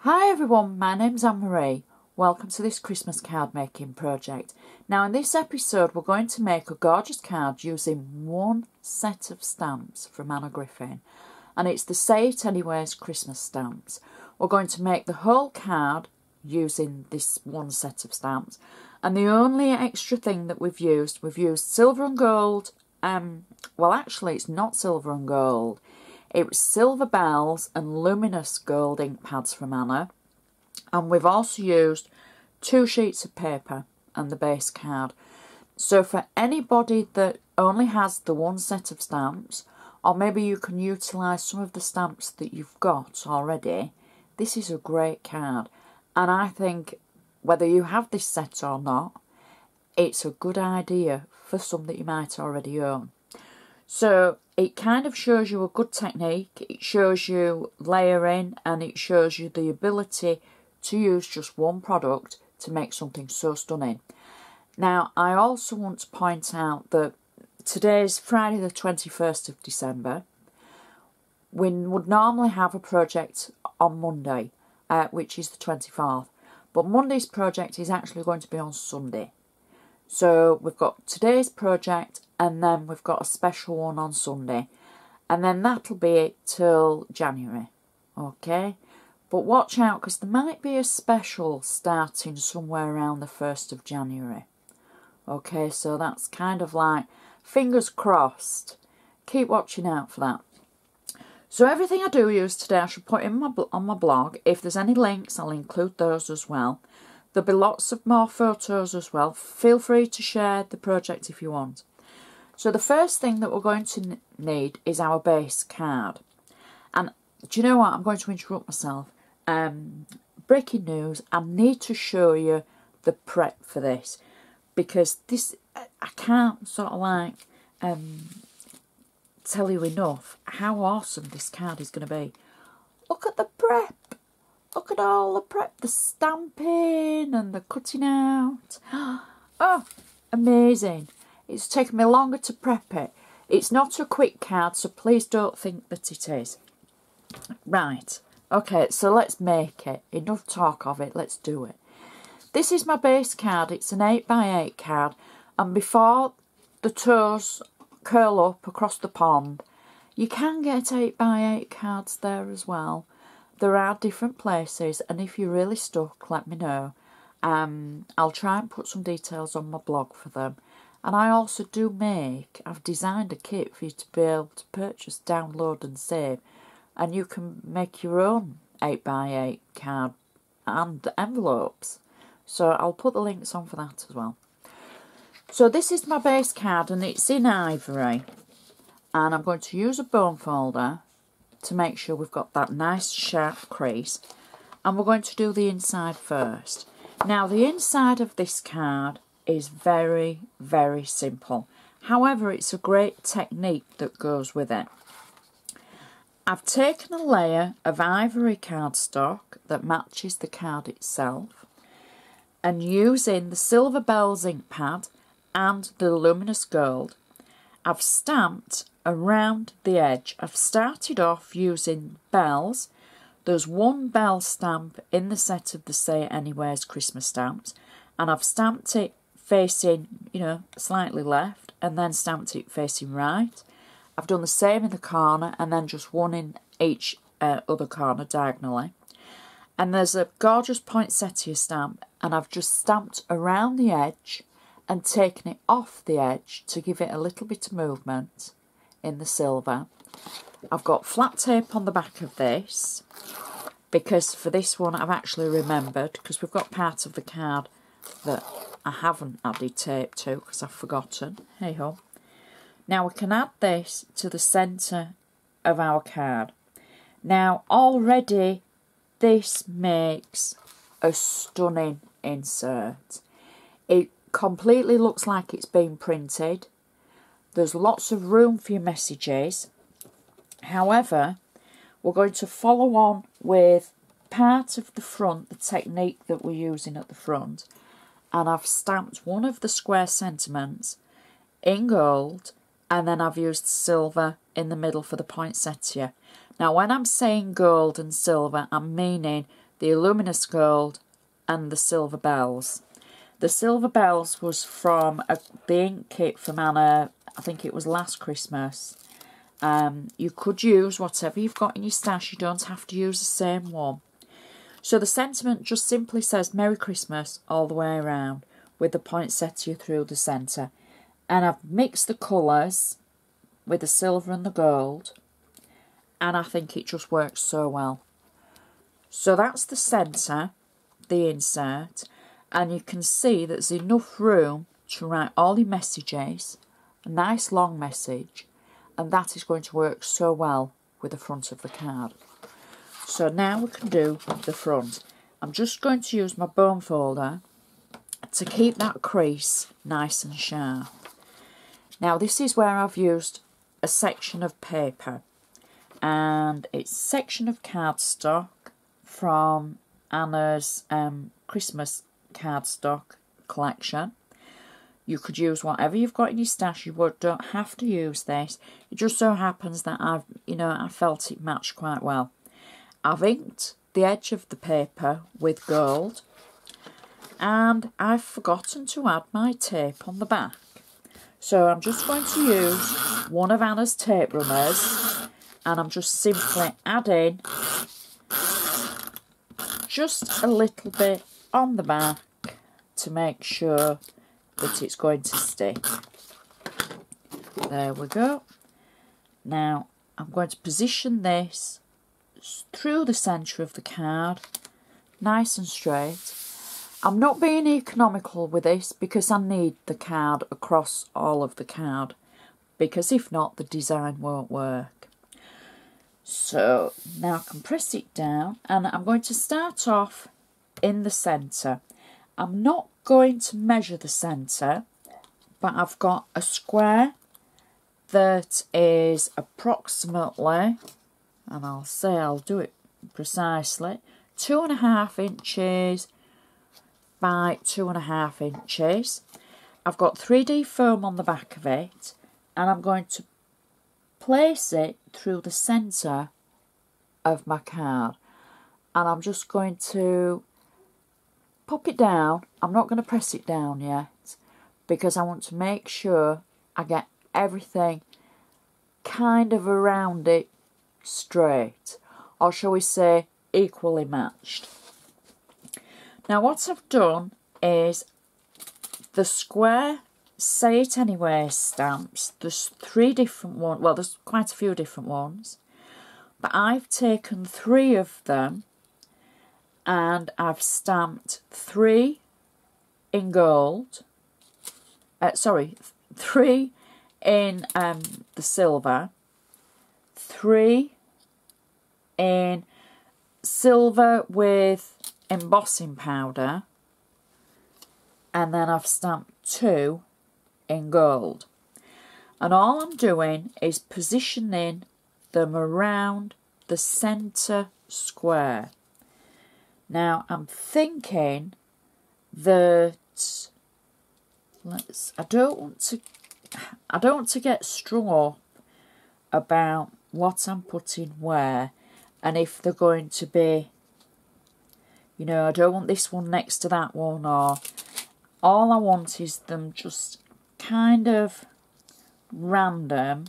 Hi everyone, my name's Anne-Marie. Welcome to this Christmas card making project. Now in this episode we're going to make a gorgeous card using one set of stamps from Griffin, and it's the Say It Anyways Christmas stamps. We're going to make the whole card using this one set of stamps, and the only extra thing that we've used silver and gold. Well, actually it's not silver and gold. It was silver bells and luminous gold ink pads from Anna. And we've also used 2 sheets of paper and the base card. So for anybody that only has the one set of stamps, or maybe you can utilise some of the stamps that you've got already, this is a great card. And I think whether you have this set or not, it's a good idea for some that you might already own. So it kind of shows you a good technique, it shows you layering, and it shows you the ability to use just one product to make something so stunning. Now, I also want to point out that today's Friday the 21st of December. We would normally have a project on Monday, which is the 24th. But Monday's project is actually going to be on Sunday. So we've got today's project and then we've got a special one on Sunday. And then that'll be it till January. Okay? But watch out because there might be a special starting somewhere around the 1st of January. Okay, so that's kind of like fingers crossed. Keep watching out for that. So everything I do use today I should put in on my blog. If there's any links, I'll include those as well. There'll be lots of more photos as well. Feel free to share the project if you want. So the first thing that we're going to need is our base card. And do you know what? I'm going to interrupt myself. Breaking news, I need to show you the prep for this. Because this, I can't sort of like tell you enough how awesome this card is going to be. Look at the prep. Look at all the prep, the stamping and the cutting out. Oh, amazing. It's taken me longer to prep it. It's not a quick card, so please don't think that it is. Right, okay, so let's make it. Enough talk of it, let's do it. This is my base card. It's an 8x8 card. And before the toes curl up across the pond, you can get 8x8 cards there as well. There are different places, and if you're really stuck, let me know. I'll try and put some details on my blog for them. And I also do I've designed a kit for you to be able to purchase, download and save. And you can make your own 8x8 card and envelopes. So I'll put the links on for that as well. So this is my base card and it's in ivory. And I'm going to use a bone folder to make sure we've got that nice sharp crease. And we're going to do the inside first. Now the inside of this card is very, very simple. However, it's a great technique that goes with it. I've taken a layer of ivory cardstock that matches the card itself, and using the silver bells ink pad and the luminous gold, I've stamped around the edge. I've started off using bells. There's one bell stamp in the set of the Say It Anyways Christmas stamps, and I've stamped it facing, slightly left, and then stamped it facing right. I've done the same in the corner, and then just one in each other corner diagonally. And there's a gorgeous poinsettia stamp, and I've just stamped around the edge and taken it off the edge to give it a little bit of movement in the silver. I've got flat tape on the back of this, because for this one I've actually remembered, because we've got part of the card that I haven't added tape to because I've forgotten. Hey ho. Now we can add this to the centre of our card. Now already this makes a stunning insert. It completely looks like it's been printed. There's lots of room for your messages. However, we're going to follow on with part of the front, the technique that we're using at the front. And I've stamped one of the square sentiments in gold, and then I've used silver in the middle for the poinsettia. Now when I'm saying gold and silver, I'm meaning the luminous gold and the silver bells. The silver bells was from the ink kit from Anna, I think it was last Christmas. You could use whatever you've got in your stash, you don't have to use the same one. So the sentiment just simply says Merry Christmas all the way around with the poinsettia through the centre. And I've mixed the colours with the silver and the gold, and I think it just works so well. So that's the centre, the insert, and you can see there's enough room to write all your messages, a nice long message, and that is going to work so well with the front of the card. So now we can do the front. I'm just going to use my bone folder to keep that crease nice and sharp. Now this is where I've used a section of paper, and it's a section of cardstock from Anna's Christmas cardstock collection. You could use whatever you've got in your stash. You don't have to use this. It just so happens that I felt it matched quite well. I've inked the edge of the paper with gold, and I've forgotten to add my tape on the back. So I'm just going to use one of Anna's tape runners, and I'm just simply adding just a little bit on the back to make sure that it's going to stick. There we go. Now I'm going to position this through the centre of the card, nice and straight. I'm not being economical with this because I need the card across all of the card, because if not the design won't work. So now I can press it down, and I'm going to start off in the centre. I'm not going to measure the centre, but I've got a square that is approximately, and I'll do it precisely, 2.5 inches by 2.5 inches. I've got 3D foam on the back of it, and I'm going to place it through the centre of my card, and I'm just going to pop it down. I'm not going to press it down yet because I want to make sure I get everything kind of around it straight, or shall we say equally matched. Now what I've done is the square Say It Anyway stamps. There's 3 different ones, well there's quite a few different ones, but I've taken 3 of them and I've stamped 3 in gold, 3 in the silver, 3 in silver with embossing powder, and then I've stamped 2 in gold. And all I'm doing is positioning them around the centre square. Now I'm thinking that I don't want to get strung up about what I'm putting where, and if they're going to be, you know, I don't want this one next to that one, or all I want is them just kind of random,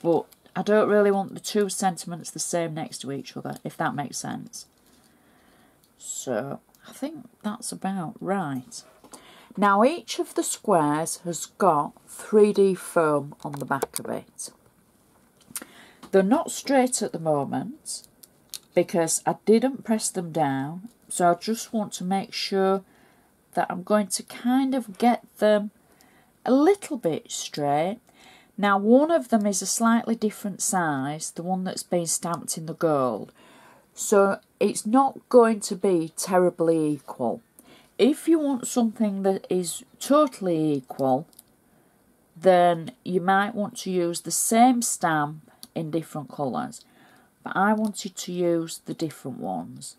but I don't really want the 2 sentiments the same next to each other, if that makes sense. So I think that's about right. Now each of the squares has got 3D foam on the back of it. They're not straight at the moment because I didn't press them down, so I just want to make sure that I'm going to kind of get them a little bit straight. Now one of them is a slightly different size, the one that's been stamped in the gold, so it's not going to be terribly equal. If you want something that is totally equal, then you might want to use the same stamp in different colours, but I wanted to use the different ones.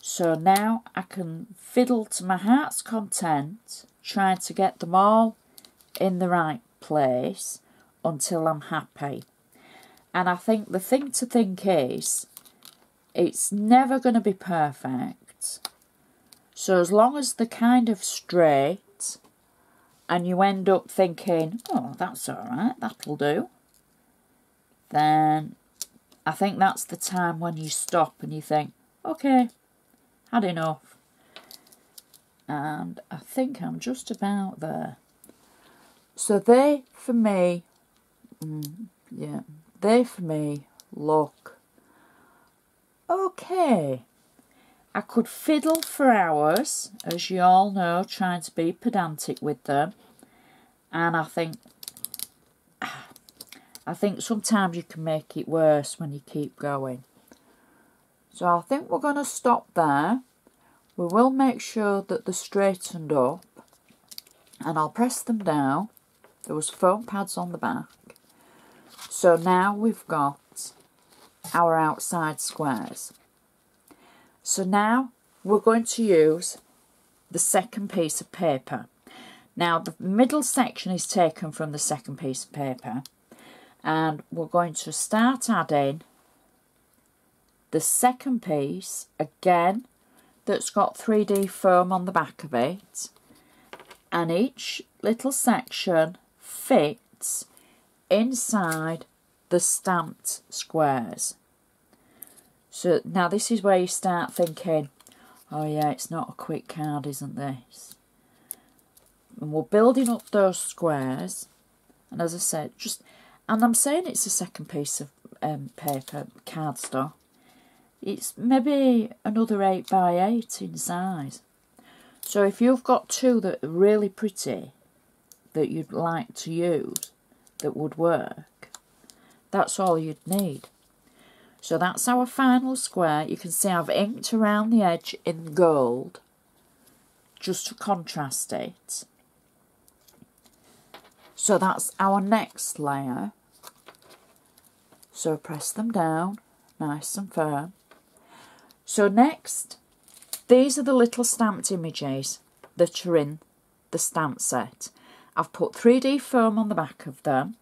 So now I can fiddle to my heart's content, trying to get them all in the right place until I'm happy. And I think the thing to think is It's never going to be perfect. So as long as they're kind of straight and you end up thinking, oh, that's all right, that'll do, then I think that's the time when you stop and you think, okay, had enough. And I think I'm just about there. So they, for me, look okay. I could fiddle for hours, as you all know, trying to be pedantic with them. And I think sometimes you can make it worse when you keep going. So I think we're going to stop there. We will make sure that they're straightened up. And I'll press them down. There was foam pads on the back. So now we've got our outside squares. So now we're going to use the second piece of paper. Now the middle section is taken from the second piece of paper, and we're going to start adding the second piece again that's got 3D foam on the back of it, and each little section fits inside the stamped squares. So now this is where you start thinking, oh yeah, it's not a quick card, isn't this? And we're building up those squares, and as I said, and I'm saying it's a second piece of paper, cardstock. It's maybe another 8 by 8 in size. So if you've got two that are really pretty that you'd like to use that would work, that's all you'd need. So that's our final square. You can see I've inked around the edge in gold just to contrast it. So that's our next layer. So press them down nice and firm. So next, these are the little stamped images that are in the stamp set. I've put 3D foam on the back of them.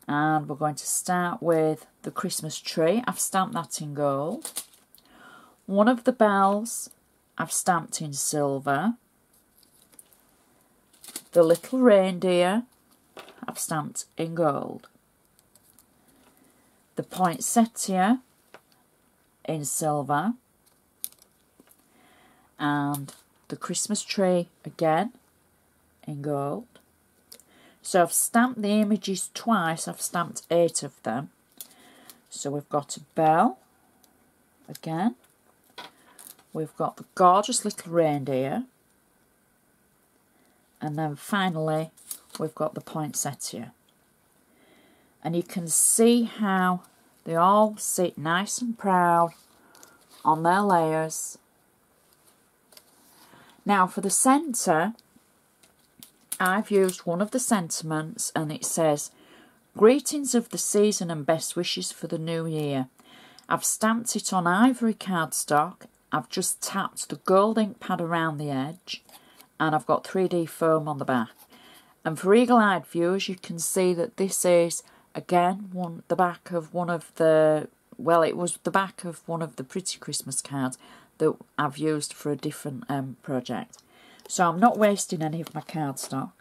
And we're going to start with the Christmas tree. I've stamped that in gold. One of the bells I've stamped in silver. The little reindeer I've stamped in gold. The poinsettia in silver. And the Christmas tree again in gold. So I've stamped the images twice. I've stamped 8 of them. So we've got a bell again. We've got the gorgeous little reindeer. And then finally we've got the poinsettia. And you can see how they all sit nice and proud on their layers. Now for the centre, I've used one of the sentiments, and it says, "Greetings of the season and best wishes for the new year." I've stamped it on ivory cardstock. I've just tapped the gold ink pad around the edge, and I've got 3D foam on the back. And for eagle-eyed viewers, you can see that this is, again, the back of one of the, well, it was the back of one of the pretty Christmas cards that I've used for a different project. So I'm not wasting any of my cardstock.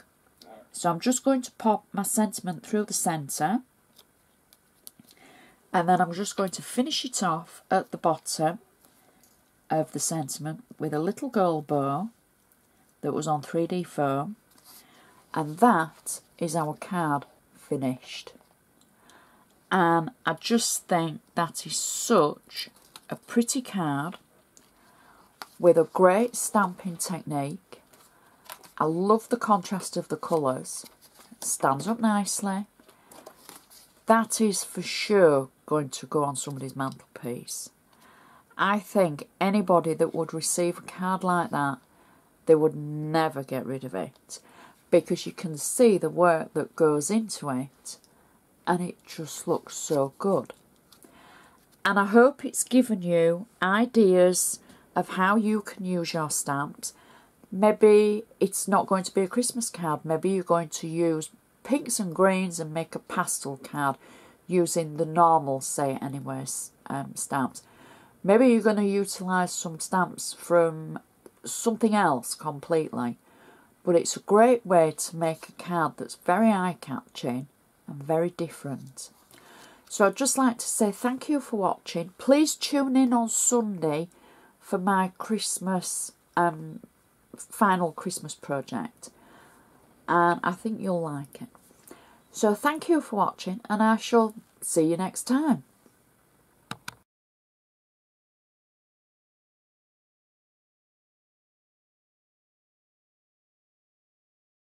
So I'm just going to pop my sentiment through the centre. And then I'm just going to finish it off at the bottom of the sentiment with a little gold bow that was on 3D foam. And that is our card finished. And I just think that is such a pretty card with a great stamping technique. I love the contrast of the colours. It stands up nicely. That is for sure going to go on somebody's mantelpiece. I think anybody that would receive a card like that, they would never get rid of it, because you can see the work that goes into it and it just looks so good. And I hope it's given you ideas of how you can use your stamps. Maybe it's not going to be a Christmas card. Maybe you're going to use pinks and greens and make a pastel card using the normal, say it anyway, stamps. Maybe you're going to utilise some stamps from something else completely. But it's a great way to make a card that's very eye-catching and very different. So I'd just like to say thank you for watching. Please tune in on Sunday for my Christmas, final Christmas project. And I think you'll like it. So thank you for watching, and I shall see you next time.